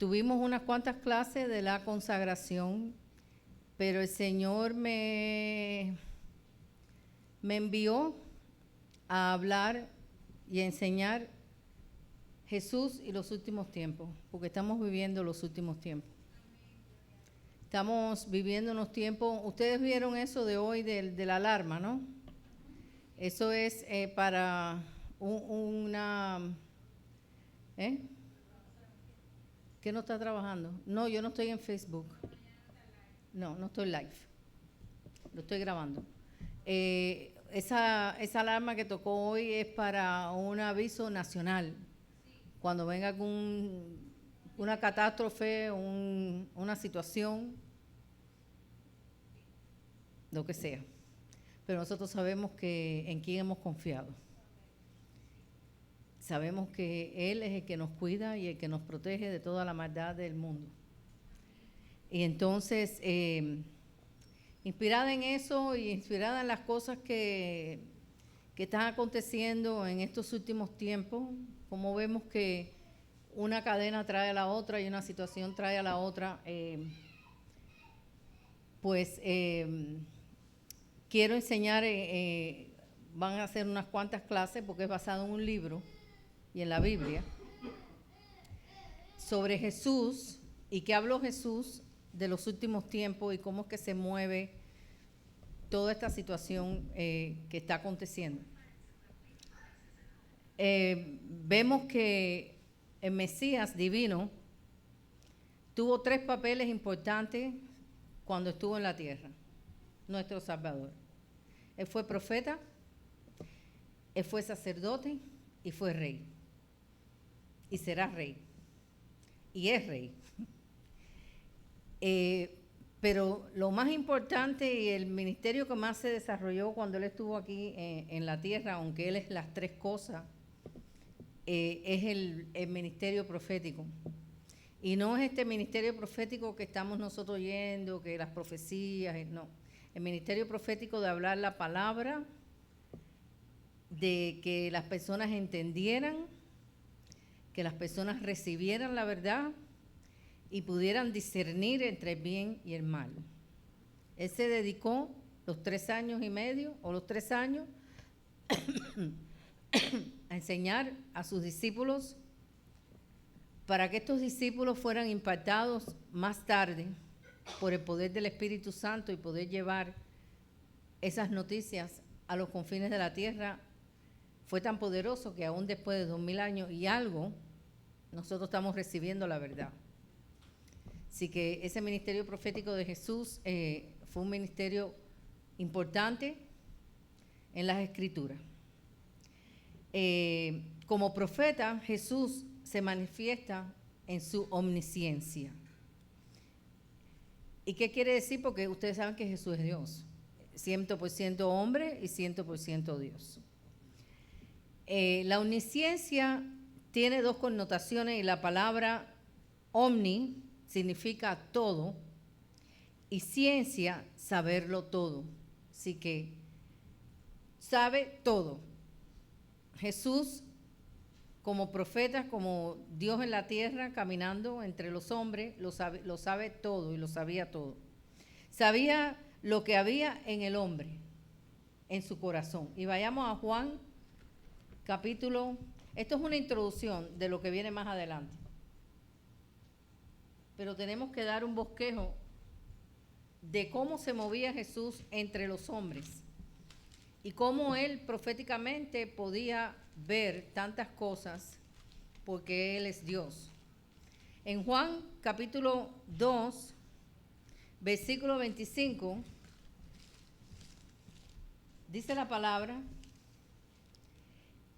Tuvimos unas cuantas clases de la consagración, pero el Señor me envió a hablar y a enseñar Jesús y los últimos tiempos, porque estamos viviendo los últimos tiempos. Estamos viviendo unos tiempos, ustedes vieron eso de hoy de la alarma, ¿no? Eso es para una... ¿Qué no está trabajando? No, yo no estoy en Facebook. No, no estoy live. Lo estoy grabando. Esa alarma que tocó hoy es para un aviso nacional. Cuando venga una catástrofe, una situación, lo que sea. Pero nosotros sabemos en quién hemos confiado. Sabemos que Él es el que nos cuida y el que nos protege de toda la maldad del mundo. Y entonces, inspirada en eso y inspirada en las cosas que están aconteciendo en estos últimos tiempos, como vemos que una cadena trae a la otra y una situación trae a la otra, quiero enseñar, van a hacer unas cuantas clases porque es basado en un libro y en la Biblia, sobre Jesús y qué habló Jesús de los últimos tiempos y cómo es que se mueve toda esta situación que está aconteciendo. Vemos que el Mesías divino tuvo 3 papeles importantes cuando estuvo en la tierra, nuestro Salvador. Él fue profeta, él fue sacerdote y fue rey. Y será rey. Y es rey. Pero lo más importante y el ministerio que más se desarrolló cuando él estuvo aquí en la tierra, aunque él es las 3 cosas, es el ministerio profético. Y no es este ministerio profético que estamos nosotros oyendo, que las profecías, no. El ministerio profético de hablar la palabra, de que las personas entendieran, que las personas recibieran la verdad y pudieran discernir entre el bien y el mal. Él se dedicó los 3 años y medio o los 3 años a enseñar a sus discípulos para que estos discípulos fueran impactados más tarde por el poder del Espíritu Santo y poder llevar esas noticias a los confines de la tierra. Fue tan poderoso que aún después de 2000 años y algo, nosotros estamos recibiendo la verdad. Así que ese ministerio profético de Jesús fue un ministerio importante en las Escrituras. Como profeta, Jesús se manifiesta en su omnisciencia. ¿Y qué quiere decir? Porque ustedes saben que Jesús es Dios, 100% hombre y 100% Dios. La omnisciencia tiene 2 connotaciones y la palabra omni significa todo y ciencia, saberlo todo. Así que sabe todo. Jesús, como profeta, como Dios en la tierra, caminando entre los hombres, lo sabe todo y lo sabía todo. Sabía lo que había en el hombre, en su corazón. Y vayamos a Juan, capítulo... Esto es una introducción de lo que viene más adelante. Pero tenemos que dar un bosquejo de cómo se movía Jesús entre los hombres y cómo él proféticamente podía ver tantas cosas porque él es Dios. En Juan capítulo 2, versículo 25, dice la palabra: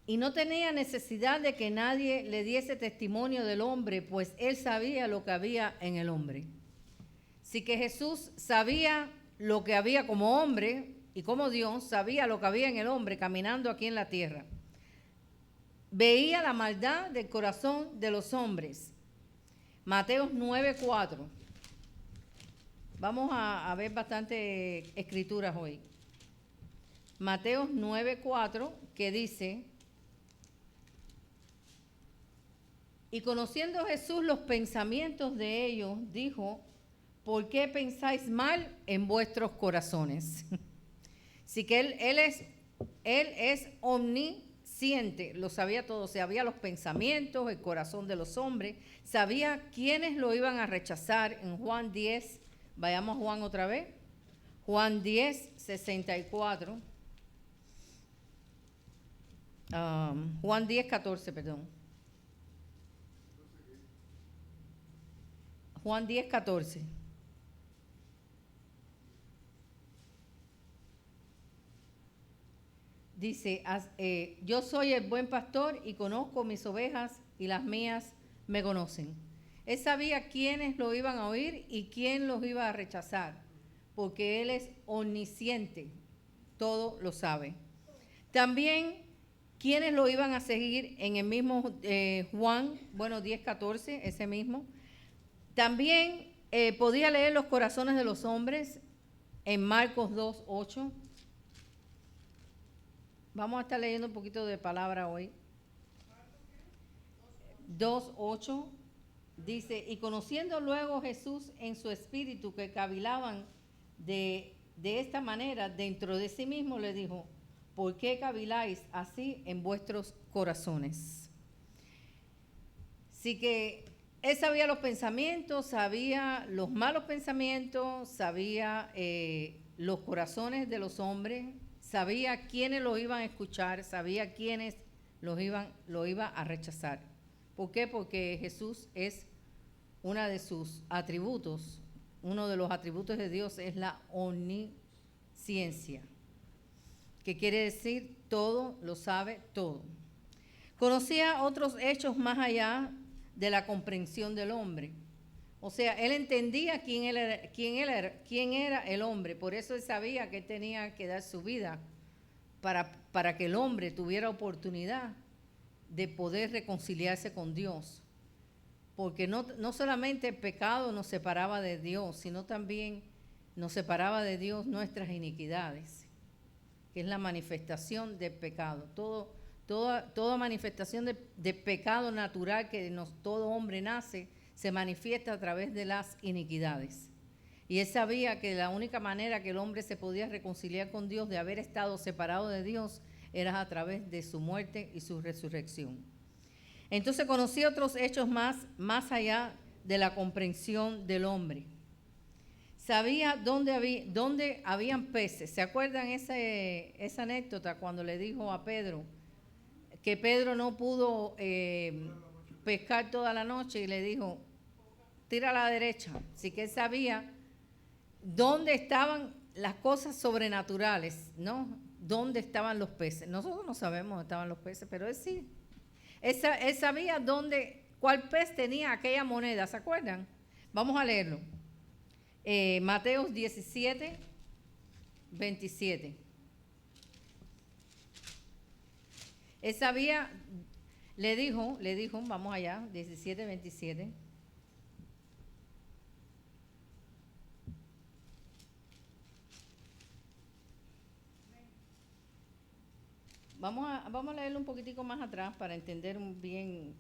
y no tenía necesidad de que nadie le diese testimonio del hombre, pues él sabía lo que había en el hombre. Así que Jesús sabía lo que había como hombre y como Dios, sabía lo que había en el hombre caminando aquí en la tierra. Veía la maldad del corazón de los hombres. Mateo 9:4. Vamos a ver bastantes escrituras hoy. Mateo 9:4, que dice: Y conociendo Jesús los pensamientos de ellos, dijo, ¿por qué pensáis mal en vuestros corazones? Así que él es omnisciente, lo sabía todo, sabía los pensamientos, el corazón de los hombres, sabía quiénes lo iban a rechazar. En Juan 10, vayamos a Juan otra vez, Juan 10, 64, Juan 10, 14, perdón. Juan 10, 14. Dice, yo soy el buen pastor y conozco mis ovejas y las mías me conocen. Él sabía quiénes lo iban a oír y quién los iba a rechazar, porque Él es omnisciente, todo lo sabe. También quiénes lo iban a seguir en el mismo Juan, 10, 14, ese mismo. También podía leer los corazones de los hombres en Marcos 2, 8. Vamos a estar leyendo un poquito de palabra hoy. 2:8 dice, y conociendo luego Jesús en su espíritu que cavilaban de esta manera dentro de sí mismo, le dijo, ¿por qué caviláis así en vuestros corazones? Así que él sabía los pensamientos, sabía los malos pensamientos, sabía los corazones de los hombres, sabía quiénes lo iban a escuchar, sabía quiénes lo iba a rechazar. ¿Por qué? Porque Jesús es uno de sus atributos, uno de los atributos de Dios es la omnisciencia, que quiere decir todo, lo sabe todo. Conocía otros hechos más allá de la comprensión del hombre. O sea, él entendía quién era el hombre, por eso él sabía que tenía que dar su vida para que el hombre tuviera oportunidad de poder reconciliarse con Dios. Porque no solamente el pecado nos separaba de Dios, sino también nos separaba de Dios nuestras iniquidades, que es la manifestación del pecado. Toda manifestación de pecado natural que todo hombre nace, se manifiesta a través de las iniquidades. Y él sabía que la única manera que el hombre se podía reconciliar con Dios, de haber estado separado de Dios, era a través de su muerte y su resurrección. Entonces conocí otros hechos más allá de la comprensión del hombre. Sabía dónde habían peces. ¿Se acuerdan esa anécdota cuando le dijo a Pedro que Pedro no pudo pescar toda la noche y le dijo, tira a la derecha? Así que él sabía dónde estaban las cosas sobrenaturales, ¿no? Dónde estaban los peces. Nosotros no sabemos dónde estaban los peces, pero él sí. Él sabía cuál pez tenía aquella moneda, ¿se acuerdan? Vamos a leerlo. Mateo 17, 27. Él sabía, le dijo, vamos allá, 17, 27. Vamos a leerlo un poquitico más atrás para entender bien.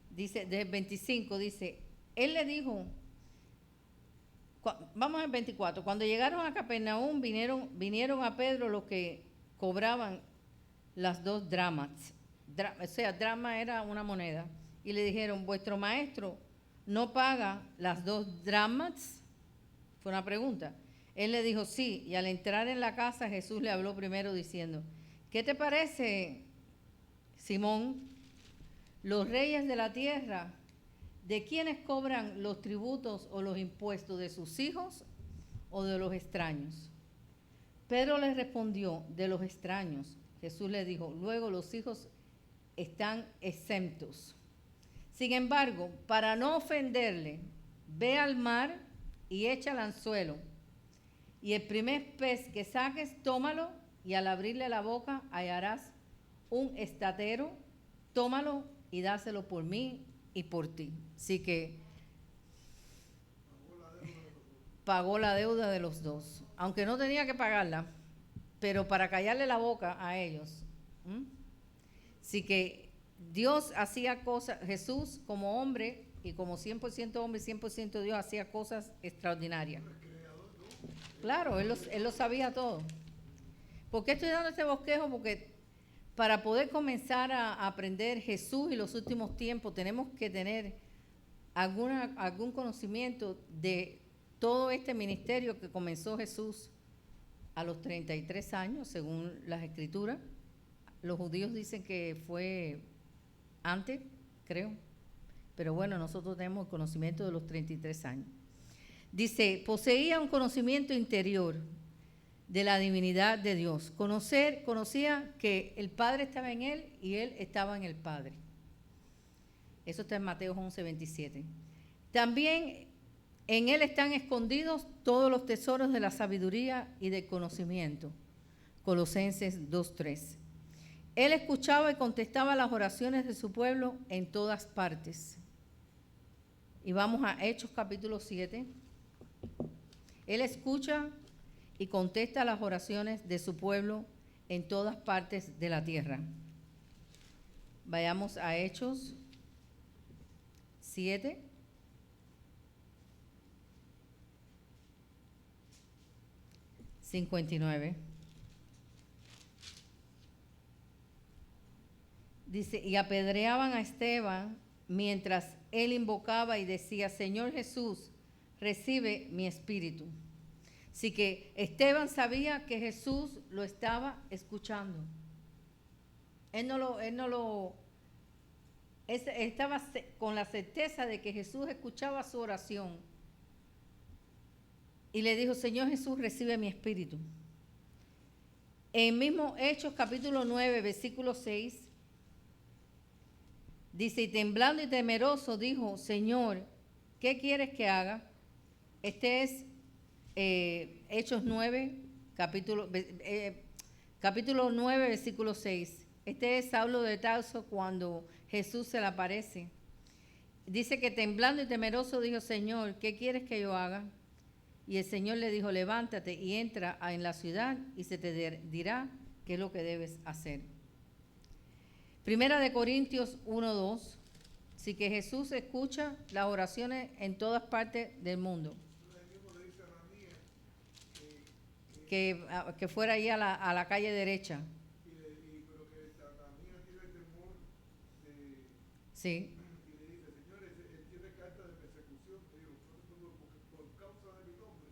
Dice, desde el 25, dice, él le dijo, vamos al 24, cuando llegaron a Capernaum vinieron a Pedro los que cobraban las 2 dramas. O sea, drama era una moneda. Y le dijeron, ¿vuestro maestro no paga las 2 dramas? Fue una pregunta. Él le dijo, sí. Y al entrar en la casa, Jesús le habló primero diciendo, ¿qué te parece, Simón? Los reyes de la tierra, ¿de quiénes cobran los tributos o los impuestos? ¿De sus hijos o de los extraños? Pedro le respondió, de los extraños. Jesús le dijo, luego los hijos están exentos. Sin embargo, para no ofenderle, ve al mar y echa el anzuelo. Y el primer pez que saques, tómalo, y al abrirle la boca hallarás un estatero, tómalo y dáselo por mí y por ti. Así que pagó la deuda de los dos, aunque no tenía que pagarla, pero para callarle la boca a ellos. Así que Dios hacía cosas, Jesús como hombre y como 100% hombre y 100% Dios hacía cosas extraordinarias. Claro, él lo sabía todo. ¿Por qué estoy dando este bosquejo? Porque para poder comenzar a aprender Jesús y los últimos tiempos tenemos que tener algún conocimiento de todo este ministerio que comenzó Jesús a los 33 años, según las Escrituras. Los judíos dicen que fue antes, creo. Pero bueno, nosotros tenemos el conocimiento de los 33 años. Dice, poseía un conocimiento interior de la divinidad de Dios. Conocía que el Padre estaba en él y él estaba en el Padre. Eso está en Mateo 11:27. También en él están escondidos todos los tesoros de la sabiduría y del conocimiento. Colosenses 2:3. Él escuchaba y contestaba las oraciones de su pueblo en todas partes. Y vamos a Hechos capítulo 7. Él escucha y contesta las oraciones de su pueblo en todas partes de la tierra. Vayamos a Hechos 7. Dice, y apedreaban a Esteban mientras él invocaba y decía, Señor Jesús, recibe mi espíritu. Así que Esteban sabía que Jesús lo estaba escuchando. Estaba con la certeza de que Jesús escuchaba su oración. Y le dijo, Señor Jesús, recibe mi espíritu. En mismo Hechos capítulo 9, versículo 6, dice, y temblando y temeroso dijo, Señor, ¿qué quieres que haga? Este es Hechos 9, capítulo 9, versículo 6. Este es Saulo de Tarso cuando Jesús se le aparece. Dice que temblando y temeroso dijo, Señor, ¿qué quieres que yo haga? Y el Señor le dijo, levántate y entra en la ciudad y se te dirá qué es lo que debes hacer. Primera de Corintios 1:2. Así que Jesús escucha las oraciones en todas partes del mundo. Que fuera ahí a la calle derecha. Pero que Ananías tiene temor de... Sí. Y le dice, señores, él tiene carta de persecución, porque por causa de mi nombre,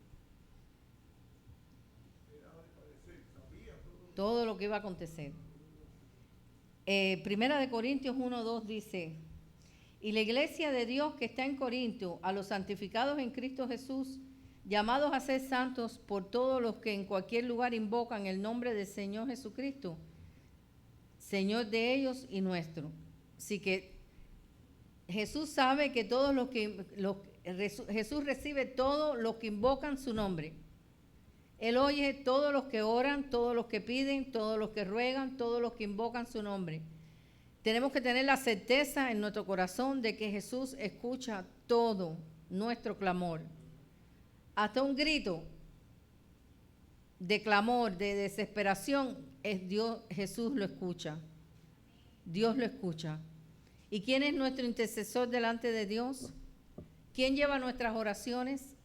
era de padecer, sabía todo lo que iba a acontecer. Primera de Corintios 1:2 dice, y la iglesia de Dios que está en Corinto, a los santificados en Cristo Jesús, llamados a ser santos por todos los que en cualquier lugar invocan el nombre del Señor Jesucristo, Señor de ellos y nuestro. Así que Jesús sabe que Jesús recibe todos los que invocan su nombre. Él oye todos los que oran, todos los que piden, todos los que ruegan, todos los que invocan su nombre. Tenemos que tener la certeza en nuestro corazón de que Jesús escucha todo nuestro clamor. Hasta un grito de clamor, de desesperación, Jesús lo escucha. Dios lo escucha. ¿Y quién es nuestro intercesor delante de Dios? ¿Quién lleva nuestras oraciones?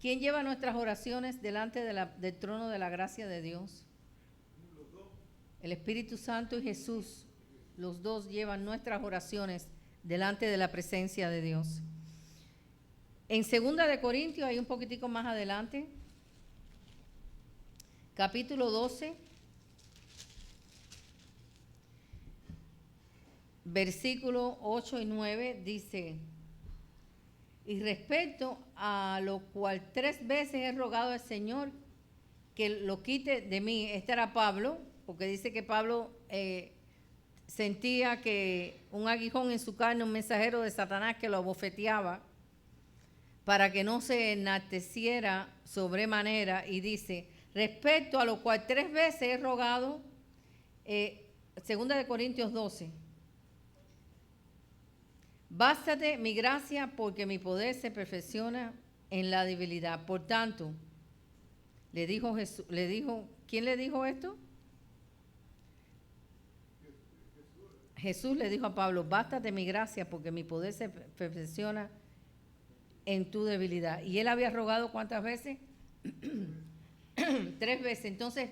¿Quién lleva nuestras oraciones delante del trono de la gracia de Dios? El Espíritu Santo y Jesús. Los dos llevan nuestras oraciones delante de la presencia de Dios. En 2 de Corintios, hay un poquitico más adelante, capítulo 12, versículos 8 y 9, dice, y respecto a lo cual 3 veces he rogado al Señor que lo quite de mí. Este era Pablo, porque dice que Pablo sentía que un aguijón en su carne, un mensajero de Satanás que lo abofeteaba para que no se enalteciera sobremanera, y dice, respecto a lo cual 3 veces he rogado, 2 de Corintios 12, bástate mi gracia porque mi poder se perfecciona en la debilidad. Por tanto, le dijo Jesús, ¿quién le dijo esto? Jesús le dijo a Pablo, bástate mi gracia porque mi poder se perfecciona en tu debilidad. Y él había rogado ¿cuántas veces? 3 veces. Entonces,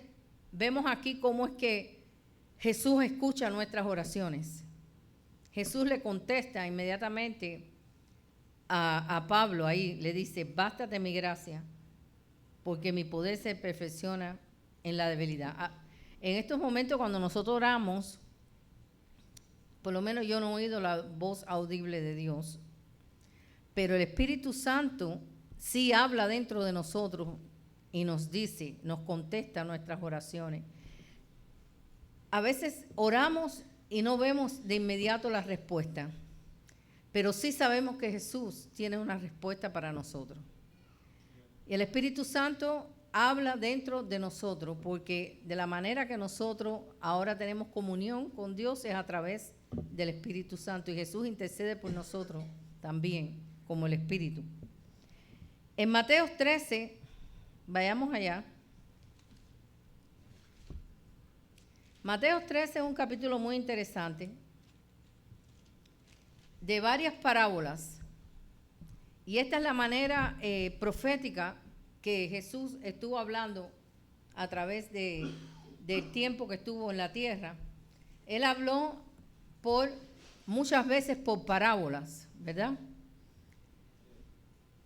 vemos aquí cómo es que Jesús escucha nuestras oraciones. Jesús le contesta inmediatamente a Pablo ahí, le dice, bástate mi gracia porque mi poder se perfecciona en la debilidad. En estos momentos cuando nosotros oramos, por lo menos yo no he oído la voz audible de Dios, pero el Espíritu Santo sí habla dentro de nosotros y nos dice, nos contesta nuestras oraciones. A veces oramos y no vemos de inmediato la respuesta, pero sí sabemos que Jesús tiene una respuesta para nosotros. Y el Espíritu Santo habla dentro de nosotros, porque de la manera que nosotros ahora tenemos comunión con Dios es a través del Espíritu Santo, y Jesús intercede por nosotros también, como el Espíritu. En Mateo 13, vayamos allá. Mateo 13 es un capítulo muy interesante, de varias parábolas. Y esta es la manera profética que Jesús estuvo hablando a través del tiempo que estuvo en la tierra. Él habló muchas veces por parábolas, ¿verdad?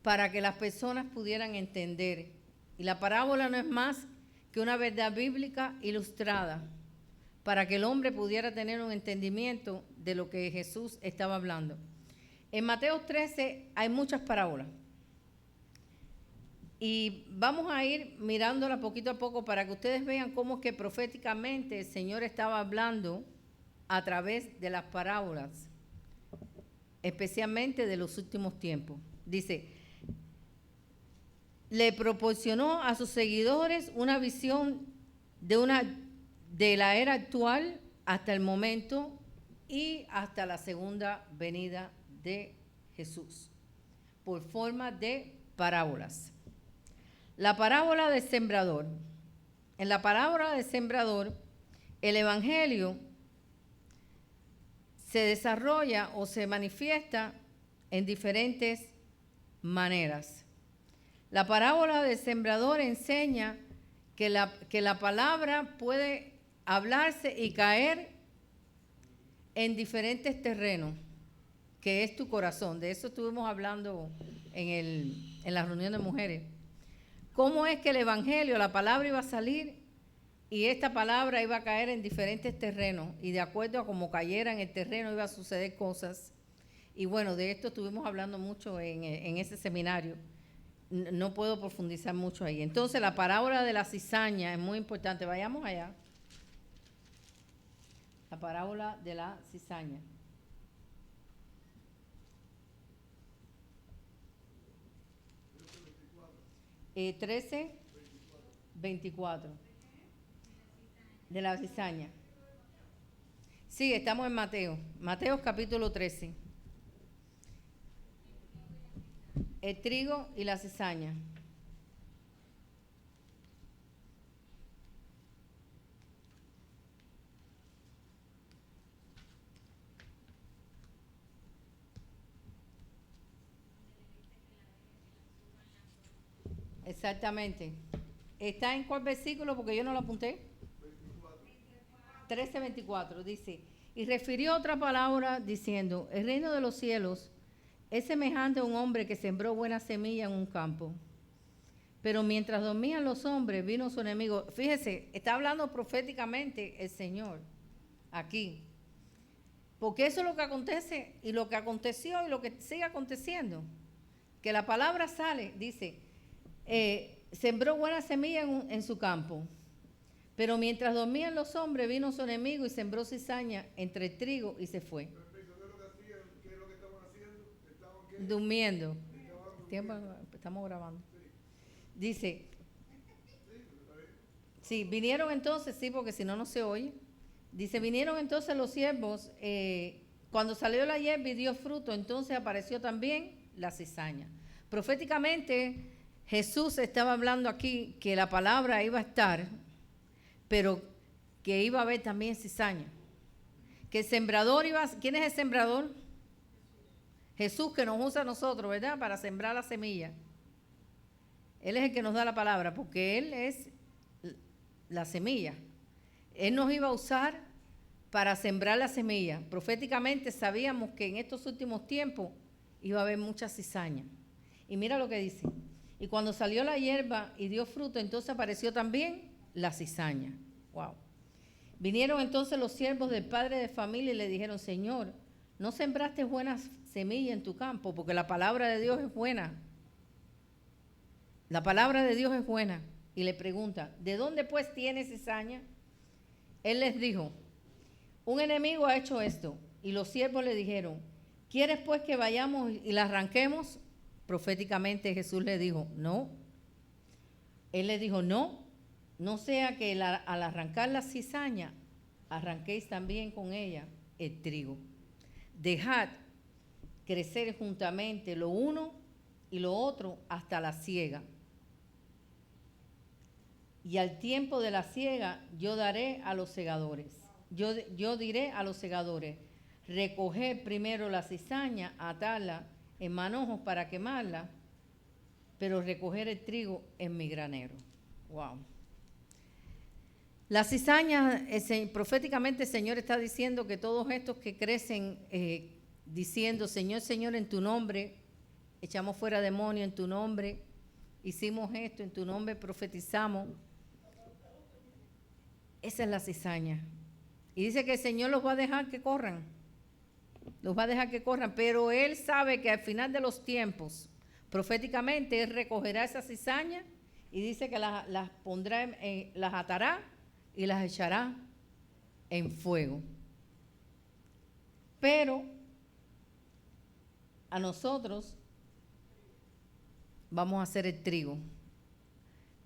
Para que las personas pudieran entender. Y la parábola no es más que una verdad bíblica ilustrada, para que el hombre pudiera tener un entendimiento de lo que Jesús estaba hablando. En Mateo 13 hay muchas parábolas. Y vamos a ir mirándola poquito a poco para que ustedes vean cómo es que proféticamente el Señor estaba hablando a través de las parábolas, especialmente de los últimos tiempos. Dice, le proporcionó a sus seguidores una visión de la era actual hasta el momento y hasta la segunda venida de Jesús, por forma de parábolas. La parábola del sembrador. En la parábola del sembrador, el evangelio se desarrolla o se manifiesta en diferentes maneras. La parábola del sembrador enseña que la palabra puede hablarse y caer en diferentes terrenos, que es tu corazón. De eso estuvimos hablando en la reunión de mujeres. ¿Cómo es que el evangelio, la palabra iba a salir y esta palabra iba a caer en diferentes terrenos? Y de acuerdo a cómo cayera en el terreno iba a suceder cosas. Y bueno, de esto estuvimos hablando mucho en ese seminario. No puedo profundizar mucho ahí. Entonces, la parábola de la cizaña es muy importante. Vayamos allá. La parábola de la cizaña. 13:24 de la cizaña. Sí, estamos en Mateo. Mateo capítulo 13. El trigo y la cizaña. Exactamente. ¿Está en cuál versículo? Porque yo no lo apunté. 13:24 dice, y refirió otra palabra diciendo, el reino de los cielos es semejante a un hombre que sembró buena semilla en un campo. Pero mientras dormían los hombres, vino su enemigo. Fíjese, está hablando proféticamente el Señor aquí. Porque eso es lo que acontece y lo que aconteció y lo que sigue aconteciendo. Que la palabra sale, dice, sembró buena semilla en su campo. Pero mientras dormían los hombres, vino su enemigo y sembró cizaña entre el trigo y se fue. ¿Qué es lo que estaban haciendo? Durmiendo. Estamos grabando. Dice, sí, vinieron entonces, sí, porque si no, no se oye. Dice, vinieron entonces los siervos, cuando salió la hierba y dio fruto, entonces apareció también la cizaña. Proféticamente, Jesús estaba hablando aquí que la palabra iba a estar, pero que iba a haber también cizaña. que el sembrador iba, ¿quién es el sembrador? Jesús, que nos usa a nosotros, ¿verdad? Para sembrar la semilla. Él es el que nos da la palabra, porque Él es la semilla. Él nos iba a usar para sembrar la semilla. Proféticamente sabíamos que en estos últimos tiempos iba a haber mucha cizaña. Y mira lo que dice. Y cuando salió la hierba y dio fruto, entonces apareció también la cizaña. Wow. Vinieron entonces los siervos del padre de familia y le dijeron, Señor, ¿no sembraste buenas semillas en tu campo? Porque la palabra de Dios es buena. La palabra de Dios es buena. Y le pregunta, ¿de dónde pues tiene cizaña? Él les dijo, un enemigo ha hecho esto. Y los siervos le dijeron, ¿quieres pues que vayamos y la arranquemos? Proféticamente Jesús le dijo, no. Él le dijo, no sea que al arrancar la cizaña, arranquéis también con ella el trigo. Dejad crecer juntamente lo uno y lo otro hasta la siega. Y al tiempo de la siega yo daré a los segadores. Yo diré a los segadores, recoger primero la cizaña, atarla en manojos para quemarla, pero recoger el trigo en mi granero. Wow. La cizaña, proféticamente el Señor está diciendo que todos estos que crecen diciendo, Señor, Señor, en tu nombre, echamos fuera demonios en tu nombre, hicimos esto, en tu nombre profetizamos. Esa es la cizaña. Y dice que el Señor los va a dejar que corran. Los va a dejar que corran, pero Él sabe que al final de los tiempos, proféticamente, Él recogerá esa cizaña y dice que las pondrá, las atará y las echará en fuego. Pero a nosotros vamos a hacer el trigo.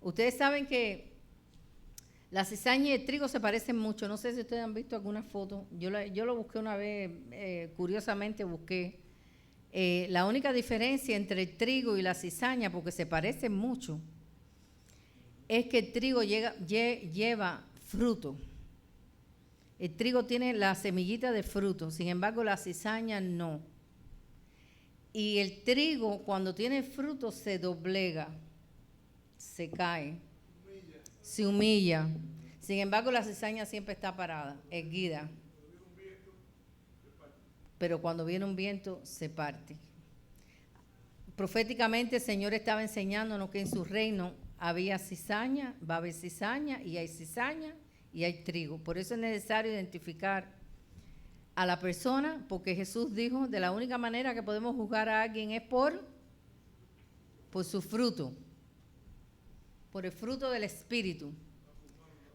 Ustedes saben que la cizaña y el trigo se parecen mucho. No sé si ustedes han visto alguna foto. Yo lo busqué una vez, curiosamente busqué. La única diferencia entre el trigo y la cizaña, porque se parecen mucho, es que el trigo lleva fruto. El trigo tiene la semillita de fruto, sin embargo la cizaña no. Y el trigo cuando tiene fruto se doblega, se cae, se humilla. Sin embargo la cizaña siempre está parada, erguida. Pero cuando viene un viento se parte. Proféticamente el Señor estaba enseñándonos que en su reino había cizaña, va a haber cizaña y hay trigo. Por eso es necesario identificar a la persona, porque Jesús dijo, de la única manera que podemos juzgar a alguien es por su fruto, por el fruto del Espíritu.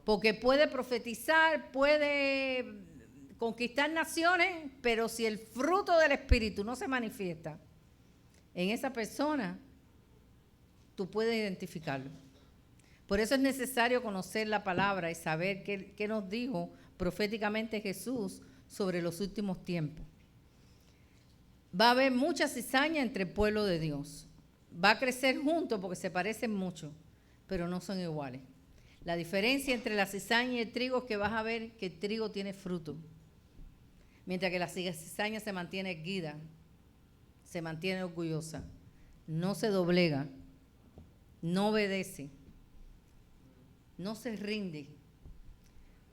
Porque puede profetizar, puede conquistar naciones, pero si el fruto del Espíritu no se manifiesta en esa persona, tú puedes identificarlo. Por eso es necesario conocer la palabra y saber qué nos dijo proféticamente Jesús sobre los últimos tiempos. Va a haber mucha cizaña entre el pueblo de Dios. Va a crecer juntos porque se parecen mucho, pero no son iguales. La diferencia entre la cizaña y el trigo es que vas a ver que el trigo tiene fruto, mientras que la cizaña se mantiene erguida, se mantiene orgullosa, no se doblega, no obedece, no se rinde.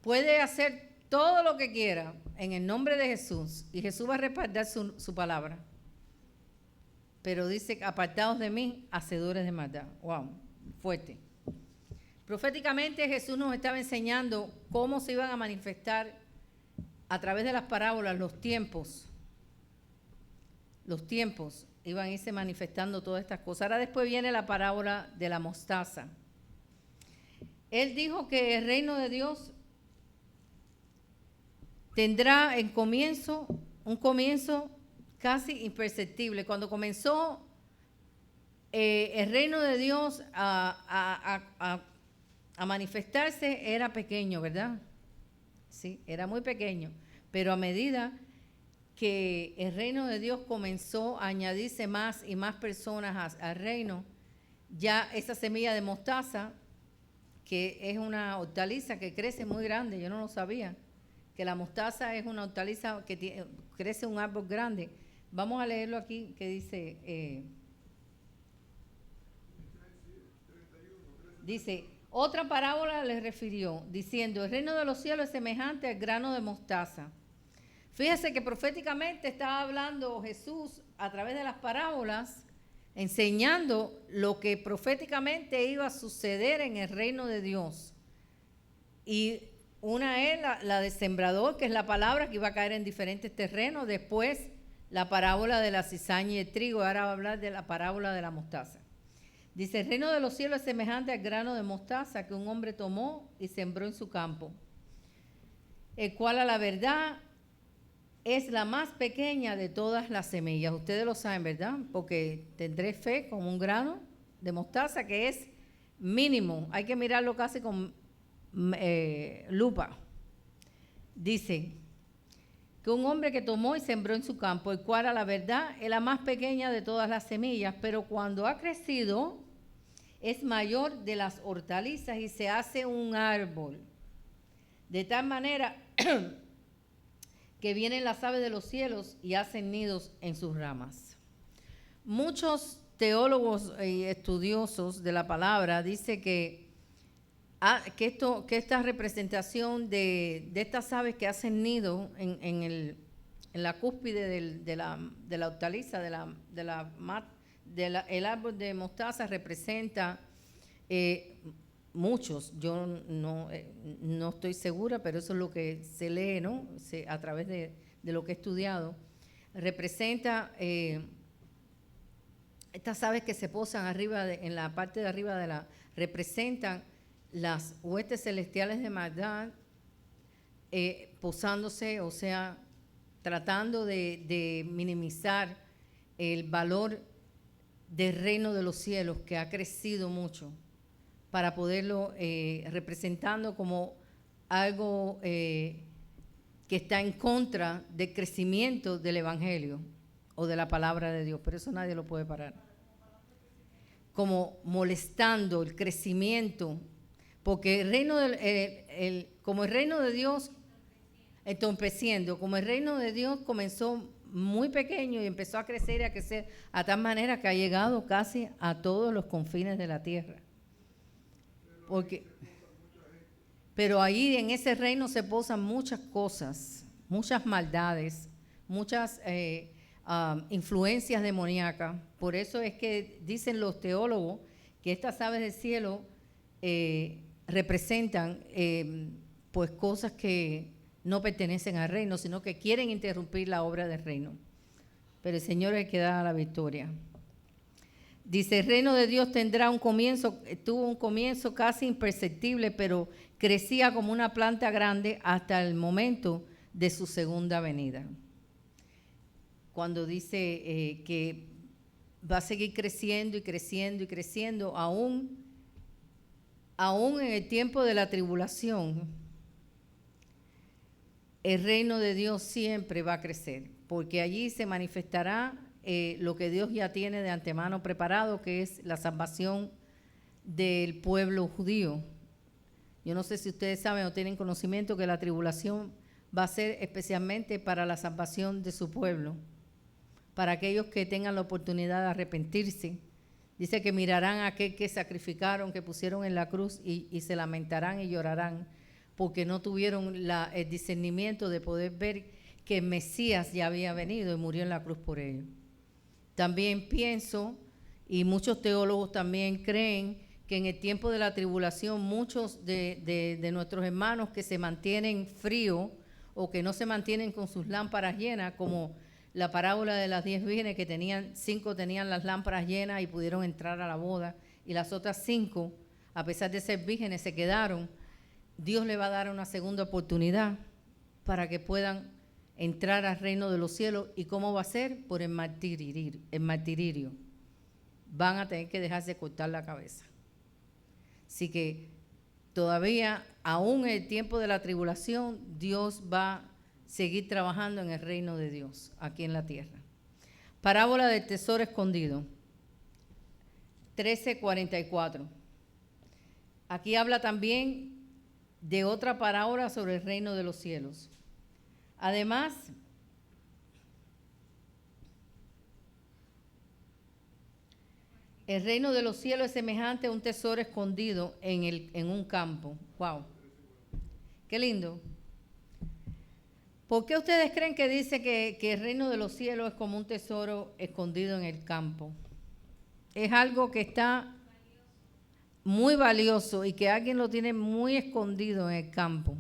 Puede hacer todo lo que quiera en el nombre de Jesús y Jesús va a respaldar su palabra. Pero dice, apartados de mí, hacedores de maldad. Wow, fuerte. Proféticamente Jesús nos estaba enseñando cómo se iban a manifestar a través de las parábolas los tiempos. Los tiempos iban a irse manifestando todas estas cosas. Ahora después viene la parábola de la mostaza. Él dijo que el reino de Dios tendrá un comienzo casi imperceptible. Cuando comenzó el reino de Dios a manifestarse era pequeño, ¿verdad? Sí, era muy pequeño. Pero a medida que el reino de Dios comenzó a añadirse más y más personas al reino, ya esa semilla de mostaza, que es una hortaliza que crece muy grande, yo no lo sabía, que la mostaza es una hortaliza que crece un árbol grande. Vamos a leerlo aquí, que dice, dice, otra parábola les refirió, diciendo, el reino de los cielos es semejante al grano de mostaza. Fíjese que proféticamente estaba hablando Jesús a través de las parábolas, enseñando lo que proféticamente iba a suceder en el reino de Dios. Y una es la de sembrador, que es la palabra que iba a caer en diferentes terrenos. Después, la parábola de la cizaña y el trigo. Ahora va a hablar de la parábola de la mostaza. Dice, el reino de los cielos es semejante al grano de mostaza que un hombre tomó y sembró en su campo, el cual a la verdad es la más pequeña de todas las semillas. Ustedes lo saben, ¿verdad? Porque tendré fe como un grano de mostaza que es mínimo. Hay que mirarlo casi con lupa. Dice que un hombre que tomó y sembró en su campo, el cual a la verdad es la más pequeña de todas las semillas, pero cuando ha crecido es mayor de las hortalizas y se hace un árbol. De tal manera que vienen las aves de los cielos y hacen nidos en sus ramas. Muchos teólogos y estudiosos de la palabra dicen que esta representación de estas aves que hacen nido en la cúspide de la hortaliza, el árbol de mostaza representa muchos. Yo no estoy segura, pero eso es lo que se lee, ¿no? A través de lo que he estudiado. Representa estas aves que se posan arriba, en la parte de arriba representan las huestes celestiales de maldad posándose, o sea, tratando de minimizar el valor del reino de los cielos, que ha crecido mucho, para poderlo representando como algo que está en contra del crecimiento del Evangelio o de la palabra de Dios. Pero eso nadie lo puede parar. Como molestando el crecimiento, porque el reino como el reino de Dios, entorpeciendo, como el reino de Dios comenzó muy pequeño y empezó a crecer y a crecer a tal manera que ha llegado casi a todos los confines de la tierra. Pero ahí en ese reino se posan muchas cosas, muchas maldades, muchas influencias demoníacas. Por eso es que dicen los teólogos que estas aves del cielo representan pues cosas que no pertenecen al reino, sino que quieren interrumpir la obra del reino. Pero el Señor es el que da la victoria. Dice, el reino de Dios tuvo un comienzo casi imperceptible, pero crecía como una planta grande hasta el momento de su segunda venida. Cuando dice que va a seguir creciendo y creciendo y creciendo, aún en el tiempo de la tribulación, el reino de Dios siempre va a crecer, porque allí se manifestará lo que Dios ya tiene de antemano preparado, que es la salvación del pueblo judío. Yo no sé si ustedes saben o tienen conocimiento que la tribulación va a ser especialmente para la salvación de su pueblo, para aquellos que tengan la oportunidad de arrepentirse. Dice que mirarán a aquel que sacrificaron, que pusieron en la cruz y se lamentarán y llorarán, porque no tuvieron el discernimiento de poder ver que el Mesías ya había venido y murió en la cruz por ellos. También pienso, y muchos teólogos también creen, que en el tiempo de la tribulación muchos de nuestros hermanos que se mantienen fríos o que no se mantienen con sus lámparas llenas, como la parábola de las 10 vírgenes, que 5 tenían las lámparas llenas y pudieron entrar a la boda, y las otras 5, a pesar de ser vírgenes, se quedaron. Dios le va a dar una segunda oportunidad para que puedan entrar al reino de los cielos. ¿Y cómo va a ser? Por el martirio. Van a tener que dejarse cortar la cabeza. Así que todavía, aún en el tiempo de la tribulación, Dios va a seguir trabajando en el reino de Dios aquí en la tierra. Parábola del tesoro escondido, 13:44. Aquí habla también de otra parábola sobre el reino de los cielos. Además, el reino de los cielos es semejante a un tesoro escondido en un campo. Wow. Qué lindo. ¿Por qué ustedes creen que dice que el reino de los cielos es como un tesoro escondido en el campo? Es algo que está muy valioso y que alguien lo tiene muy escondido en el campo.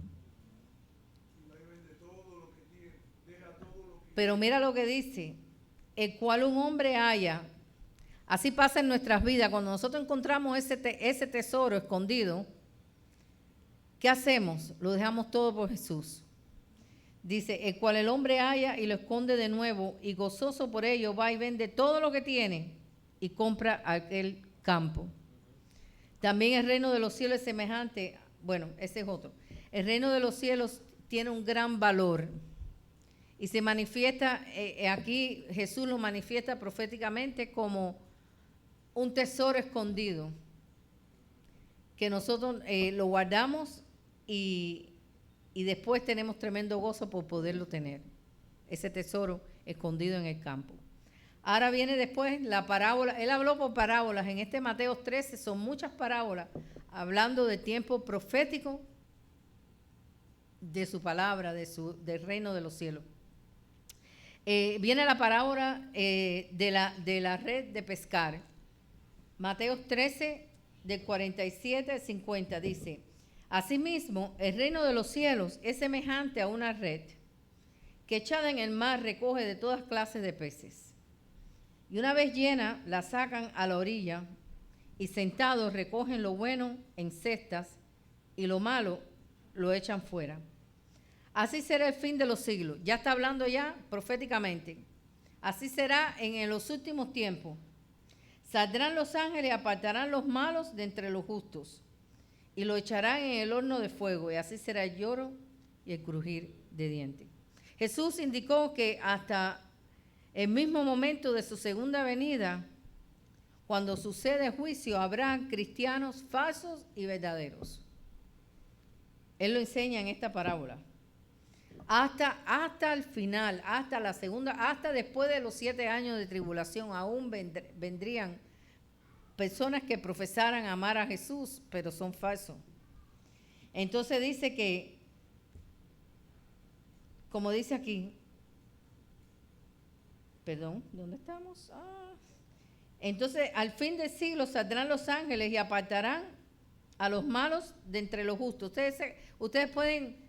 Pero mira lo que dice, el cual un hombre haya. Así pasa en nuestras vidas. Cuando nosotros encontramos ese tesoro escondido, ¿qué hacemos? Lo dejamos todo por Jesús. Dice, el cual el hombre halla y lo esconde de nuevo, y gozoso por ello va y vende todo lo que tiene y compra aquel campo. También el reino de los cielos es semejante, bueno, ese es otro. El reino de los cielos tiene un gran valor y se manifiesta, aquí Jesús lo manifiesta proféticamente como un tesoro escondido, que nosotros lo guardamos y después tenemos tremendo gozo por poderlo tener, ese tesoro escondido en el campo. Ahora viene después la parábola, él habló por parábolas, en este Mateo 13 son muchas parábolas, hablando de tiempo profético de su palabra, del reino de los cielos. Viene la parábola de la red de pescar. Mateo 13, del 47 al 50, dice: asimismo, el reino de los cielos es semejante a una red que echada en el mar recoge de todas clases de peces. Y una vez llena, la sacan a la orilla y sentados recogen lo bueno en cestas y lo malo lo echan fuera. Así será el fin de los siglos. Ya está hablando ya proféticamente. Así será en los últimos tiempos. Saldrán los ángeles y apartarán los malos de entre los justos y lo echarán en el horno de fuego, y así será el lloro y el crujir de dientes. Jesús indicó que hasta el mismo momento de su segunda venida, cuando sucede el juicio, habrá cristianos falsos y verdaderos. Él lo enseña en esta parábola. Hasta el final, hasta la segunda, hasta después de los 7 años de tribulación, aún vendrían personas que profesaran amar a Jesús, pero son falsos. Entonces dice que, como dice aquí, perdón, ¿dónde estamos? Entonces, al fin del siglo saldrán los ángeles y apartarán a los malos de entre los justos. Ustedes pueden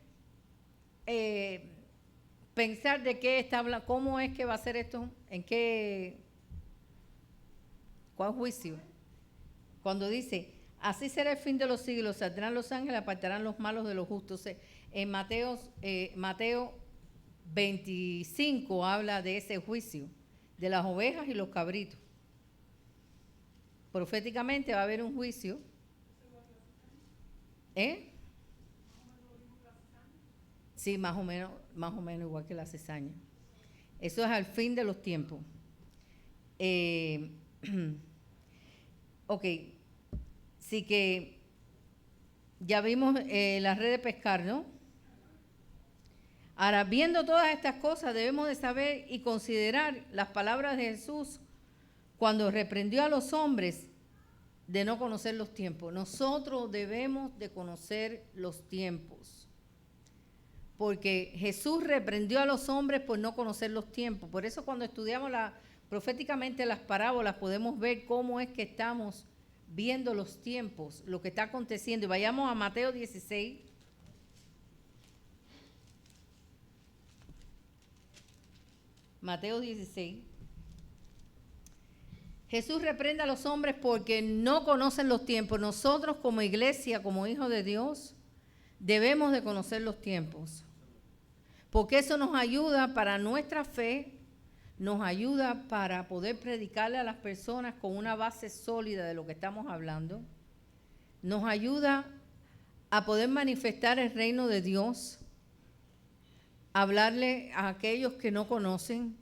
pensar de qué está hablando, cómo es que va a ser esto, ¿cuál juicio? Cuando dice, así será el fin de los siglos, saldrán los ángeles, apartarán los malos de los justos. En Mateo 25 habla de ese juicio, de las ovejas y los cabritos. Proféticamente va a haber un juicio. Sí, más o menos igual que la cizaña. Eso es al fin de los tiempos. Ok, sí que ya vimos la red de pescar, ¿no? Ahora, viendo todas estas cosas, debemos de saber y considerar las palabras de Jesús cuando reprendió a los hombres de no conocer los tiempos. Nosotros debemos de conocer los tiempos, porque Jesús reprendió a los hombres por no conocer los tiempos. Por eso cuando estudiamos proféticamente las parábolas podemos ver cómo es que estamos viendo los tiempos, lo que está aconteciendo. Y vayamos a Mateo 16. Mateo 16. Jesús reprende a los hombres porque no conocen los tiempos. Nosotros como iglesia, como hijos de Dios, debemos de conocer los tiempos. Porque eso nos ayuda para nuestra fe, nos ayuda para poder predicarle a las personas con una base sólida de lo que estamos hablando. Nos ayuda a poder manifestar el reino de Dios, hablarle a aquellos que no conocen.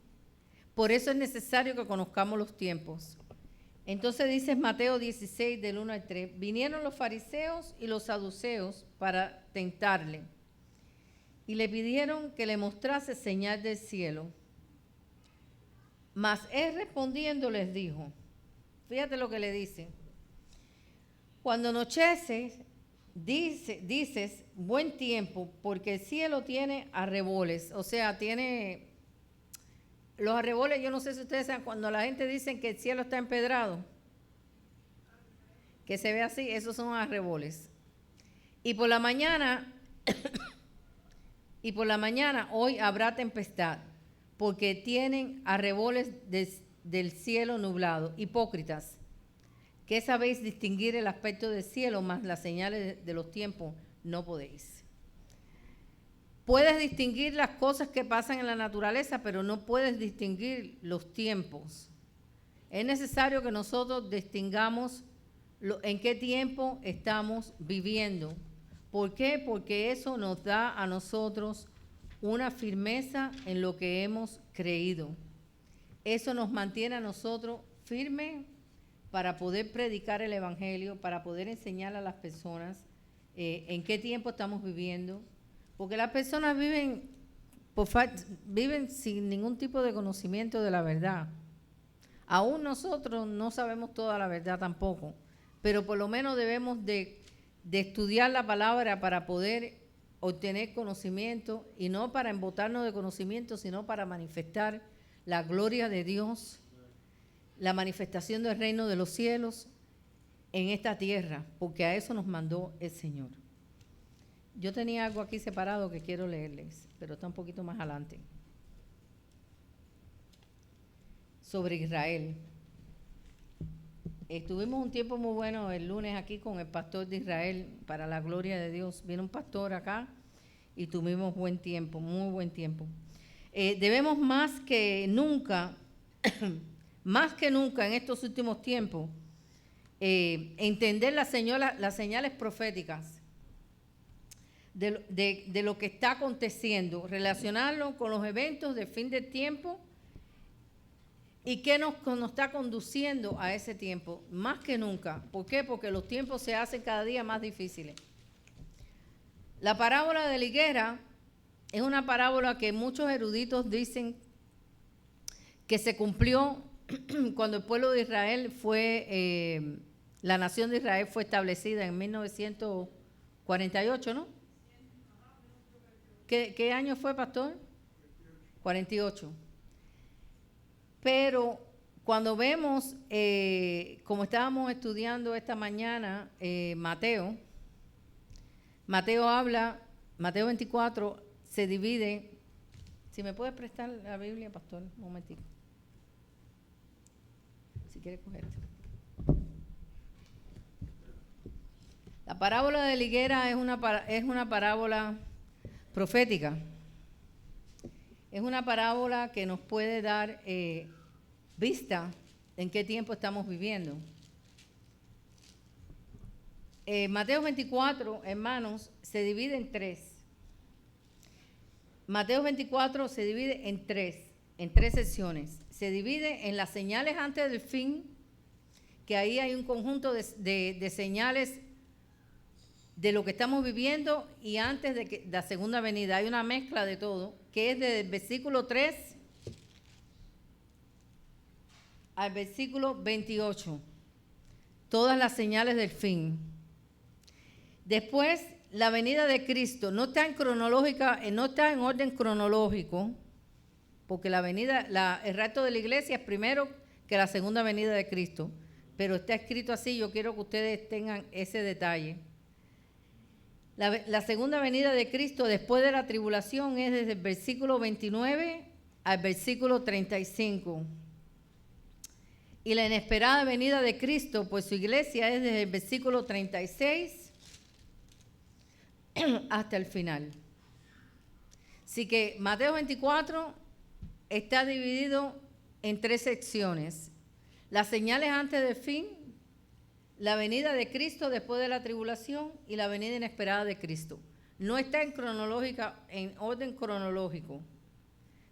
Por eso es necesario que conozcamos los tiempos. Entonces dice Mateo 16, del 1 al 3, vinieron los fariseos y los saduceos para tentarle y le pidieron que le mostrase señal del cielo. Mas él respondiendo les dijo, fíjate lo que le dice, cuando anochece, dices buen tiempo, porque el cielo tiene arreboles, o sea, tiene los arreboles. Yo no sé si ustedes saben, cuando la gente dice que el cielo está empedrado, que se ve así, esos son arreboles. Y por la mañana hoy habrá tempestad, porque tienen arreboles del cielo nublado. Hipócritas, que sabéis distinguir el aspecto del cielo, mas las señales de los tiempos no podéis. Puedes distinguir las cosas que pasan en la naturaleza, pero no puedes distinguir los tiempos. Es necesario que nosotros distingamos en qué tiempo estamos viviendo. ¿Por qué? Porque eso nos da a nosotros una firmeza en lo que hemos creído. Eso nos mantiene a nosotros firmes para poder predicar el Evangelio, para poder enseñar a las personas en qué tiempo estamos viviendo. Porque las personas viven sin ningún tipo de conocimiento de la verdad. Aún nosotros no sabemos toda la verdad tampoco, pero por lo menos debemos de estudiar la palabra para poder obtener conocimiento, y no para embotarnos de conocimiento, sino para manifestar la gloria de Dios, la manifestación del reino de los cielos en esta tierra, porque a eso nos mandó el Señor. Yo tenía algo aquí separado que quiero leerles, pero está un poquito más adelante. Sobre Israel. Estuvimos un tiempo muy bueno el lunes aquí con el pastor de Israel, para la gloria de Dios. Vino un pastor acá y tuvimos buen tiempo, muy buen tiempo. Debemos más que nunca en estos últimos tiempos, entender las señales proféticas de lo que está aconteciendo, relacionarlo con los eventos del fin del tiempo y qué nos está conduciendo a ese tiempo, más que nunca. ¿Por qué? Porque los tiempos se hacen cada día más difíciles. La parábola de la higuera es una parábola que muchos eruditos dicen que se cumplió cuando el pueblo de Israel la nación de Israel fue establecida en 1948, ¿no? ¿Qué año fue, pastor? 48. Pero cuando vemos, como estábamos estudiando esta mañana, Mateo habla, Mateo 24 se divide. Si me puedes prestar la Biblia, pastor, un momentito. Si quiere coger. La parábola de la higuera es una parábola profética. Es una parábola que nos puede dar vista en qué tiempo estamos viviendo. Mateo 24, hermanos, se divide en tres. Mateo 24 se divide en tres secciones. Se divide en las señales antes del fin, que ahí hay un conjunto de señales de lo que estamos viviendo y antes de la segunda venida. Hay una mezcla de todo, que es desde el versículo 3 al versículo 28. Todas las señales del fin. Después, la venida de Cristo no está en orden cronológico, porque el rapto de la iglesia es primero que la segunda venida de Cristo, pero está escrito así. Yo quiero que ustedes tengan ese detalle. La segunda venida de Cristo después de la tribulación es desde el versículo 29 al versículo 35. Y la inesperada venida de Cristo por su iglesia es desde el versículo 36 hasta el final. Así que Mateo 24 está dividido en tres secciones: las señales antes del fin, la venida de Cristo después de la tribulación y la venida inesperada de Cristo. No está en orden cronológico,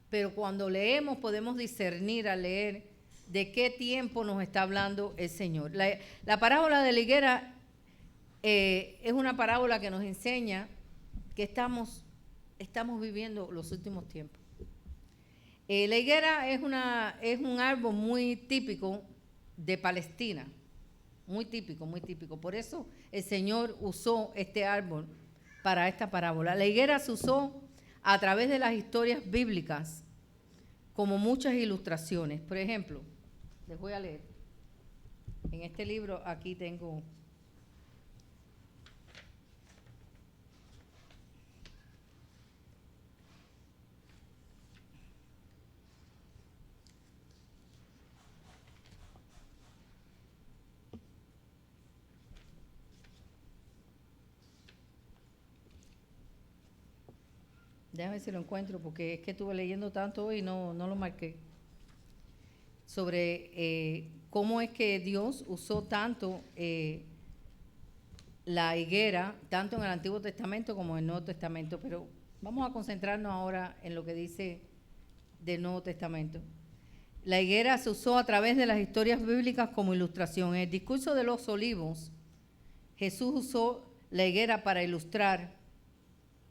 pero cuando leemos podemos discernir al leer de qué tiempo nos está hablando el Señor. La parábola de la higuera es una parábola que nos enseña que estamos estamos viviendo los últimos tiempos. La higuera es un árbol muy típico de Palestina, muy típico, muy típico. Por eso el Señor usó este árbol para esta parábola. La higuera se usó a través de las historias bíblicas como muchas ilustraciones. Por ejemplo, les voy a leer. En este libro aquí tengo... Déjame ver si lo encuentro, porque es que estuve leyendo tanto hoy y no lo marqué. Sobre cómo es que Dios usó tanto la higuera, tanto en el Antiguo Testamento como en el Nuevo Testamento. Pero vamos a concentrarnos ahora en lo que dice del Nuevo Testamento. La higuera se usó a través de las historias bíblicas como ilustración. En el discurso de los olivos, Jesús usó la higuera para ilustrar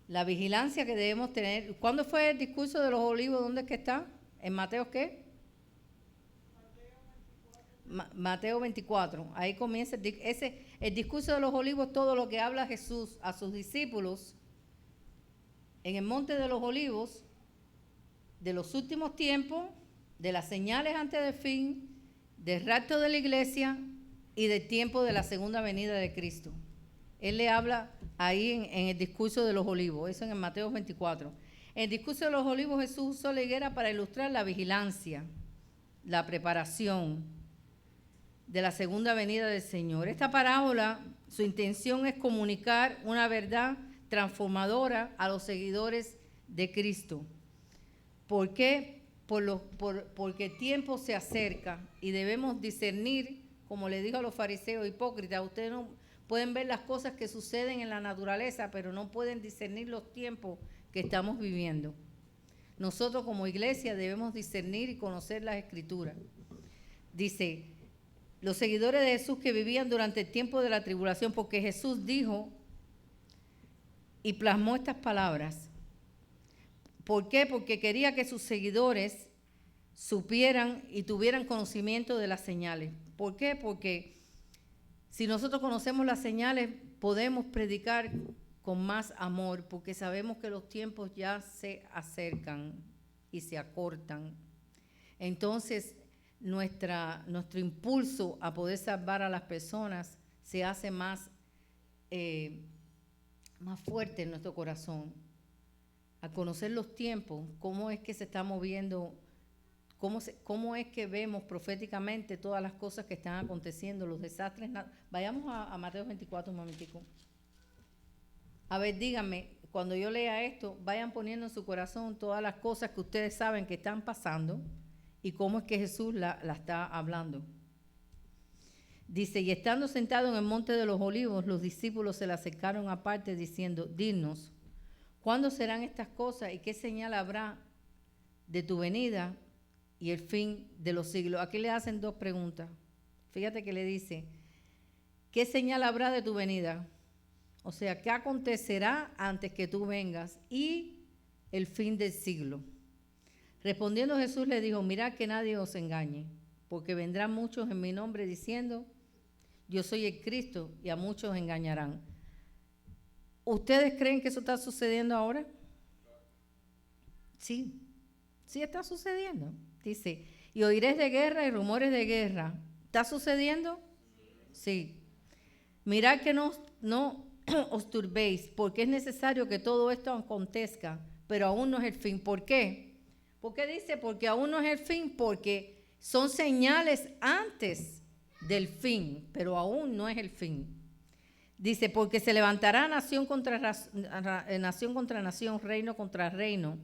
la vigilancia que debemos tener. ¿Cuándo fue el discurso de los olivos? ¿Dónde es que está? ¿En Mateo qué? Mateo 24. Ahí comienza el discurso de los olivos, todo lo que habla Jesús a sus discípulos en el monte de los olivos, de los últimos tiempos, de las señales antes del fin, del rapto de la iglesia y del tiempo de la segunda venida de Cristo. Él le habla ahí en el discurso de los olivos, eso en el Mateo 24. En el discurso de los olivos Jesús usó la higuera para ilustrar la vigilancia, la preparación de la segunda venida del Señor. Esta parábola, su intención es comunicar una verdad transformadora a los seguidores de Cristo. ¿Por qué? Porque el tiempo se acerca y debemos discernir, como le dijo a los fariseos hipócritas, ustedes no pueden ver las cosas que suceden en la naturaleza, pero no pueden discernir los tiempos que estamos viviendo. Nosotros como iglesia debemos discernir y conocer las Escrituras. Dice, los seguidores de Jesús que vivían durante el tiempo de la tribulación, porque Jesús dijo y plasmó estas palabras. ¿Por qué? Porque quería que sus seguidores supieran y tuvieran conocimiento de las señales. ¿Por qué? Porque si nosotros conocemos las señales, podemos predicar con más amor, porque sabemos que los tiempos ya se acercan y se acortan. Entonces, nuestro impulso a poder salvar a las personas se hace más fuerte en nuestro corazón. Al conocer los tiempos, cómo es que se está moviendo, cómo es que vemos proféticamente todas las cosas que están aconteciendo, los desastres. Vayamos a Mateo 24 un momentico. A ver, díganme, cuando yo lea esto, vayan poniendo en su corazón todas las cosas que ustedes saben que están pasando y cómo es que Jesús la está hablando. Dice, y estando sentado en el monte de los olivos, los discípulos se le acercaron aparte diciendo, dinos, ¿cuándo serán estas cosas y qué señal habrá de tu venida y el fin de los siglos? Aquí le hacen dos preguntas. Fíjate que le dice, ¿qué señal habrá de tu venida? O sea, ¿qué acontecerá antes que tú vengas y el fin del siglo? Respondiendo Jesús le dijo, mirad que nadie os engañe, porque vendrán muchos en mi nombre diciendo, yo soy el Cristo, y a muchos engañarán. ¿Ustedes creen que eso está sucediendo ahora? Sí, sí está sucediendo. Dice, y oiréis de guerra y rumores de guerra. ¿Está sucediendo? Sí. Mirad que no os turbéis, porque es necesario que todo esto acontezca, pero aún no es el fin. ¿Por qué? ¿Por qué dice? Porque aún no es el fin, porque son señales antes del fin, pero aún no es el fin. Dice, porque se levantará nación contra nación, reino contra reino,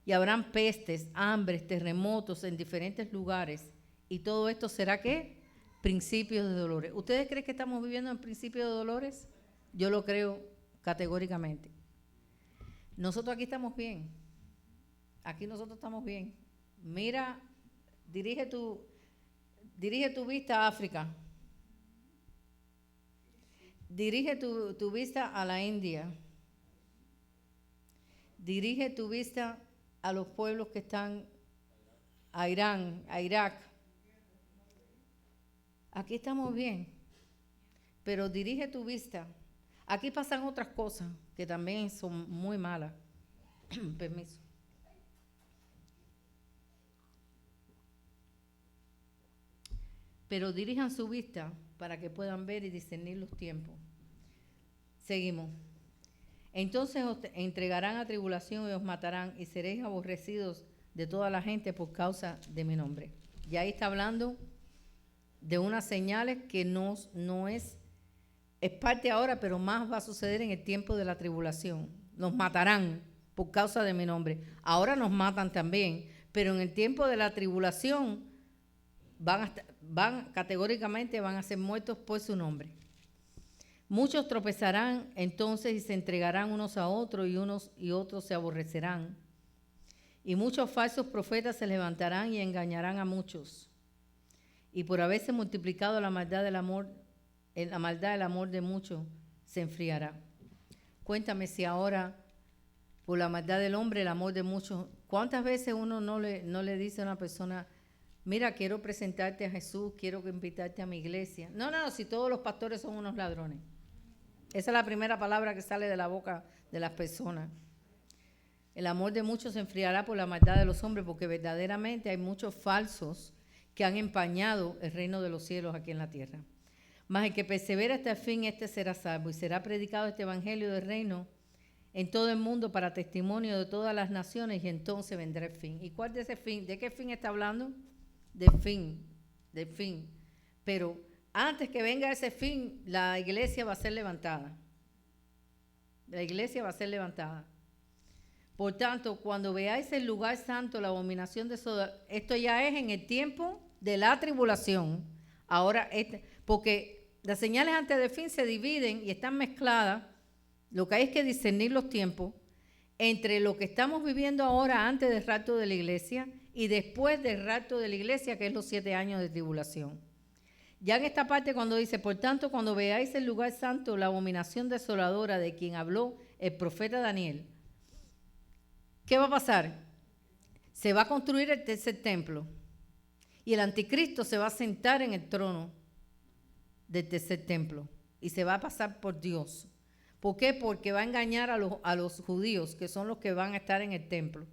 y habrán pestes, hambres, terremotos en diferentes lugares, y todo esto será, ¿qué? Principios de dolores. ¿Ustedes creen que estamos viviendo en principios de dolores? Yo lo creo categóricamente. Nosotros aquí estamos bien. Aquí nosotros estamos bien. Mira, dirige tu vista a África. Dirige tu vista a la India. dirige tu vista a los pueblos que están a Irán, a Irak. Aquí estamos bien, pero dirige tu vista. Aquí pasan otras cosas que también son muy malas. Permiso. Pero dirijan su vista para que puedan ver y discernir los tiempos. Seguimos. Entonces os entregarán a tribulación y os matarán y seréis aborrecidos de toda la gente por causa de mi nombre. Y ahí está hablando de unas señales que no es parte ahora, pero más va a suceder en el tiempo de la tribulación. Nos matarán por causa de mi nombre. Ahora nos matan también, pero en el tiempo de la tribulación categóricamente van a ser muertos por su nombre. Muchos tropezarán entonces y se entregarán unos a otros y unos y otros se aborrecerán. Y muchos falsos profetas se levantarán y engañarán a muchos. Y por haberse multiplicado la maldad del amor de muchos se enfriará. Cuéntame si ahora, por la maldad del hombre, el amor de muchos, ¿cuántas veces uno no le dice a una persona, mira, quiero presentarte a Jesús, quiero invitarte a mi iglesia? No, si todos los pastores son unos ladrones. Esa es la primera palabra que sale de la boca de las personas. El amor de muchos se enfriará por la maldad de los hombres, porque verdaderamente hay muchos falsos que han empañado el reino de los cielos aquí en la tierra. Mas el que persevera hasta el fin, este será salvo, y será predicado este evangelio del reino en todo el mundo para testimonio de todas las naciones, y entonces vendrá el fin. ¿Y cuál de ese fin? ¿De qué fin está hablando? Del fin. Pero antes que venga ese fin, la iglesia va a ser levantada. La iglesia va a ser levantada. Por tanto, cuando veáis el lugar santo, la abominación de Sodoma, esto ya es en el tiempo de la tribulación. Ahora, porque las señales antes del fin se dividen y están mezcladas. Lo que hay es que discernir los tiempos entre lo que estamos viviendo ahora antes del rapto de la iglesia y después del rapto de la iglesia, que es los 7 años de tribulación. Ya en esta parte cuando dice, por tanto, cuando veáis el lugar santo, la abominación desoladora de quien habló el profeta Daniel, ¿qué va a pasar? Se va a construir el tercer templo y el anticristo se va a sentar en el trono del tercer templo y se va a pasar por Dios. ¿Por qué? Porque va a engañar a los judíos, que son los que van a estar en el templo.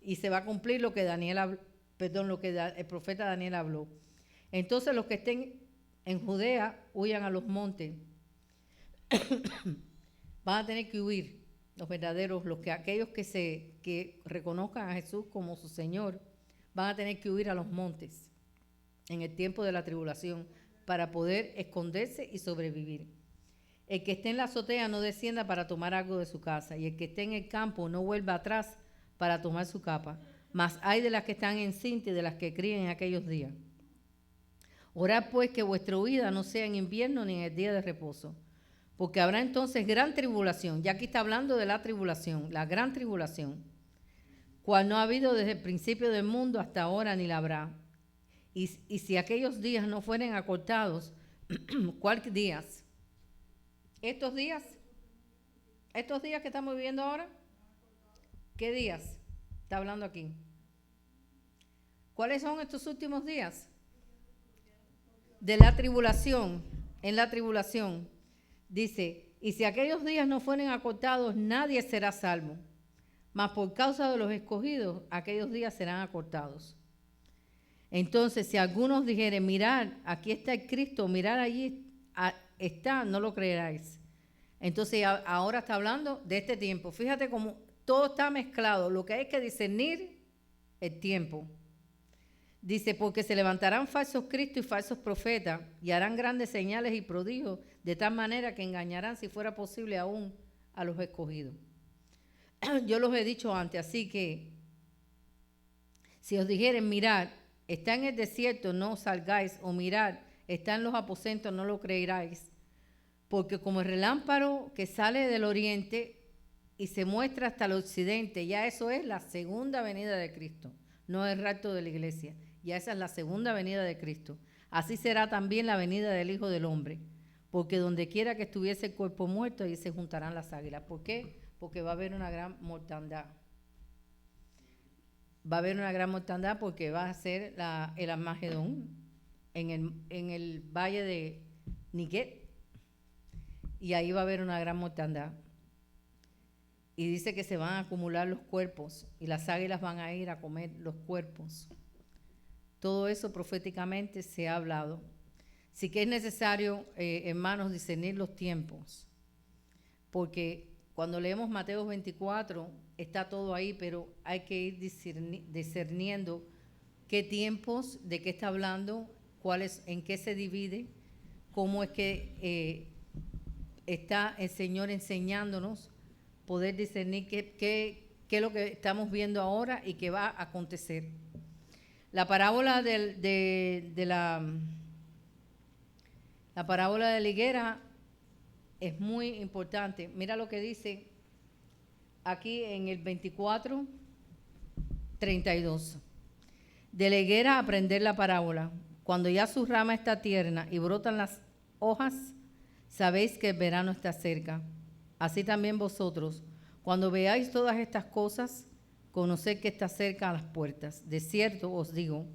Y se va a cumplir lo que el profeta Daniel habló. Entonces los que estén en Judea huyan a los montes. Van a tener que huir, los verdaderos, aquellos que reconozcan a Jesús como su Señor, van a tener que huir a los montes en el tiempo de la tribulación para poder esconderse y sobrevivir. El que esté en la azotea no descienda para tomar algo de su casa, y el que esté en el campo no vuelva atrás para tomar su capa. Mas hay de las que están encintas y de las que críen en aquellos días. Orad pues que vuestra huida no sea en invierno ni en el día de reposo, porque habrá entonces gran tribulación. Ya aquí está hablando de la tribulación, la gran tribulación, cual no ha habido desde el principio del mundo hasta ahora ni la habrá. Y si aquellos días no fueren acortados, ¿cuáles días? ¿Estos días que estamos viviendo ahora? ¿Qué días está hablando aquí? ¿Cuáles son estos últimos días? De la tribulación, en la tribulación. Dice, y si aquellos días no fueren acortados, nadie será salvo. Mas por causa de los escogidos, aquellos días serán acortados. Entonces, si algunos dijeren, mirad, aquí está el Cristo, mirad allí está, no lo creeráis. Entonces, ahora está hablando de este tiempo. Fíjate cómo todo está mezclado. Lo que hay que discernir el tiempo. Dice, porque se levantarán falsos cristos y falsos profetas y harán grandes señales y prodigios, de tal manera que engañarán, si fuera posible, aún a los escogidos. Yo los he dicho antes, así que si os dijeren, mirad, está en el desierto, no salgáis, o mirad, está en los aposentos, no lo creeráis. Porque como el relámpago que sale del oriente y se muestra hasta el occidente, ya eso es la segunda venida de Cristo, no el rapto de la iglesia. Ya esa es la segunda venida de Cristo. Así será también la venida del Hijo del Hombre, porque donde quiera que estuviese el cuerpo muerto, ahí se juntarán las águilas. ¿Por qué? porque va a haber una gran mortandad. Va a haber una gran mortandad porque va a ser el Armagedón en el valle de Neguev, y ahí va a haber una gran mortandad. Y dice que se van a acumular los cuerpos y las águilas van a ir a comer los cuerpos. Todo eso proféticamente se ha hablado. Sí que es necesario, hermanos, discernir los tiempos, porque cuando leemos Mateo 24 está todo ahí, pero hay que ir discerniendo qué tiempos, de qué está hablando, en qué se divide, cómo es que está el Señor enseñándonos, poder discernir qué es lo que estamos viendo ahora y qué va a acontecer. La parábola la parábola de la higuera es muy importante. Mira lo que dice aquí en el 24:32. De la higuera aprender la parábola. Cuando ya su rama está tierna y brotan las hojas, sabéis que el verano está cerca. Así también vosotros, cuando veáis todas estas cosas, conoced que está cerca a las puertas. De cierto os digo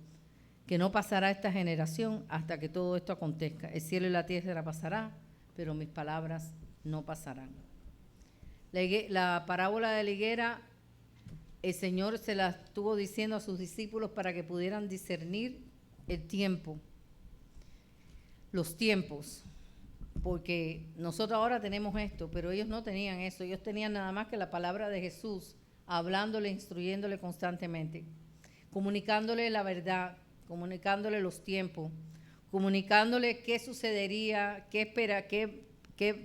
que no pasará esta generación hasta que todo esto acontezca. El cielo y la tierra pasará, pero mis palabras no pasarán. La parábola de la higuera, el Señor se la estuvo diciendo a sus discípulos para que pudieran discernir el tiempo, los tiempos, porque nosotros ahora tenemos esto, pero ellos no tenían eso. Ellos tenían nada más que la palabra de Jesús, hablándole, instruyéndole constantemente, comunicándole la verdad, comunicándole los tiempos, comunicándole qué sucedería, qué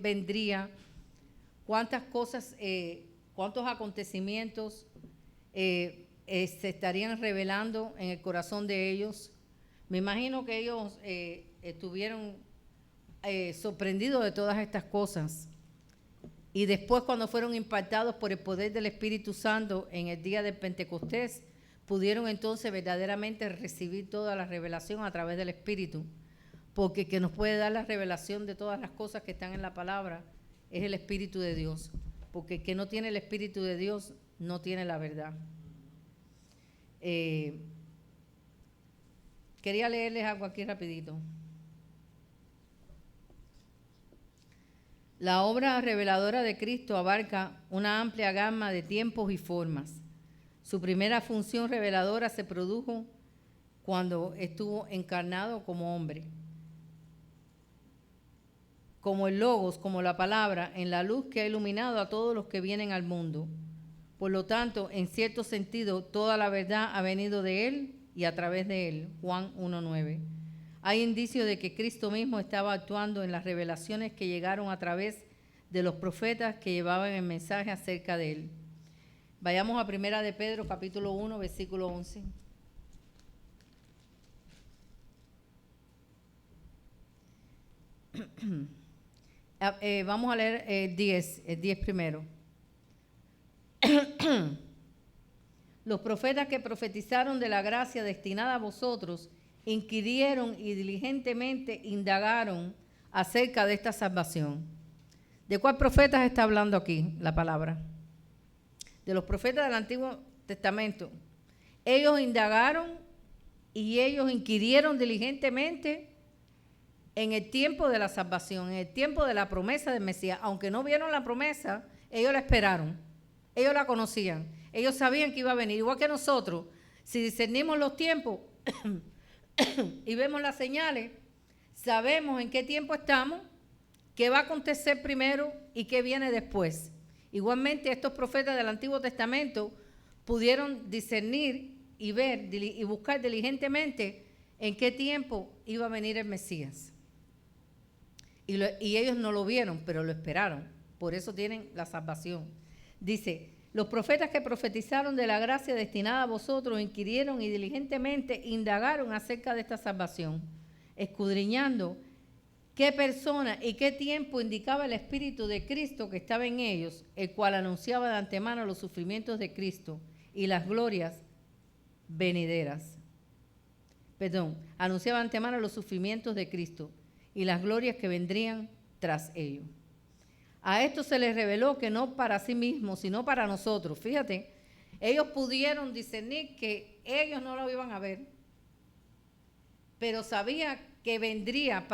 vendría, cuántas cosas, cuántos acontecimientos se estarían revelando en el corazón de ellos. Me imagino que ellos estuvieron sorprendidos de todas estas cosas. Y después, cuando fueron impactados por el poder del Espíritu Santo en el día del Pentecostés, pudieron entonces verdaderamente recibir toda la revelación a través del Espíritu, porque que nos puede dar la revelación de todas las cosas que están en la palabra es el Espíritu de Dios, porque el que no tiene el Espíritu de Dios no tiene la verdad. Quería leerles algo aquí rapidito. La obra reveladora de Cristo abarca una amplia gama de tiempos y formas. Su primera función reveladora se produjo cuando estuvo encarnado como hombre, como el Logos, como la palabra, en la luz que ha iluminado a todos los que vienen al mundo. Por lo tanto, en cierto sentido, toda la verdad ha venido de Él y a través de Él. Juan 1:9. Hay indicios de que Cristo mismo estaba actuando en las revelaciones que llegaron a través de los profetas que llevaban el mensaje acerca de Él. Vayamos a 1 de Pedro, capítulo 1, versículo 11. Vamos a leer el 10 primero. Los profetas que profetizaron de la gracia destinada a vosotros inquirieron y diligentemente indagaron acerca de esta salvación. ¿De cuál profetas está hablando aquí la palabra? De los profetas del Antiguo Testamento. Ellos indagaron y ellos inquirieron diligentemente en el tiempo de la salvación, en el tiempo de la promesa del Mesías. Aunque no vieron la promesa, ellos la esperaron, ellos la conocían, ellos sabían que iba a venir. Igual que nosotros, si discernimos los tiempos y vemos las señales, sabemos en qué tiempo estamos, qué va a acontecer primero y qué viene después. Igualmente, estos profetas del Antiguo Testamento pudieron discernir y ver y buscar diligentemente en qué tiempo iba a venir el Mesías. Y ellos no lo vieron, pero lo esperaron. Por eso tienen la salvación. Dice, los profetas que profetizaron de la gracia destinada a vosotros inquirieron y diligentemente indagaron acerca de esta salvación, escudriñando qué persona y qué tiempo indicaba el Espíritu de Cristo que estaba en ellos, el cual anunciaba de antemano los sufrimientos de Cristo y las glorias venideras. Anunciaba de antemano los sufrimientos de Cristo y las glorias que vendrían tras ellos. A esto se les reveló que no para sí mismos, sino para nosotros. Fíjate, ellos pudieron discernir que ellos no lo iban a ver, pero sabía que vendría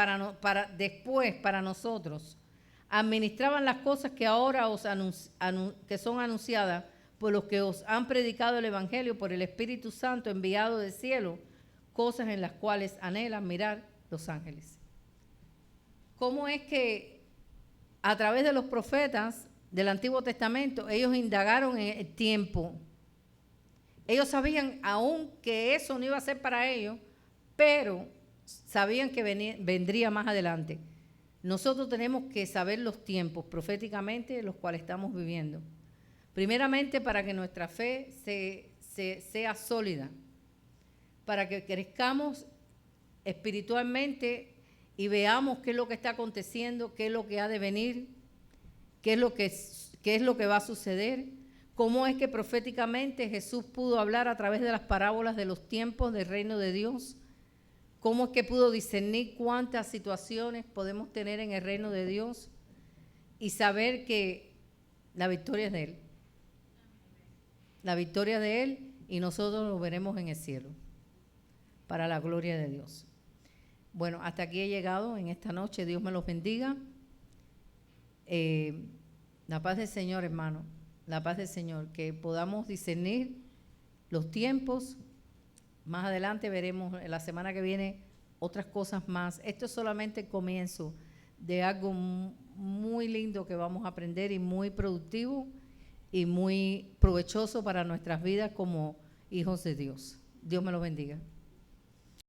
después para nosotros. Administraban las cosas que ahora que son anunciadas por los que os han predicado el Evangelio por el Espíritu Santo enviado del cielo, cosas en las cuales anhelan mirar los ángeles. ¿Cómo es que a través de los profetas del Antiguo Testamento ellos indagaron en el tiempo? Ellos sabían aún que eso no iba a ser para ellos, pero sabían que vendría más adelante. Nosotros tenemos que saber los tiempos proféticamente los cuales estamos viviendo. Primeramente para que nuestra fe sea sólida, para que crezcamos espiritualmente y veamos qué es lo que está aconteciendo, qué es lo que ha de venir, qué es lo que va a suceder, cómo es que proféticamente Jesús pudo hablar a través de las parábolas de los tiempos del reino de Dios, cómo es que pudo discernir cuántas situaciones podemos tener en el reino de Dios y saber que la victoria es de Él. La victoria de Él y nosotros lo veremos en el cielo, para la gloria de Dios. Bueno, hasta aquí he llegado en esta noche. Dios me los bendiga. La paz del Señor, hermano, la paz del Señor, que podamos discernir los tiempos. Más adelante veremos la semana que viene otras cosas más. Esto es solamente el comienzo de algo muy lindo que vamos a aprender y muy productivo y muy provechoso para nuestras vidas como hijos de Dios. Dios me los bendiga.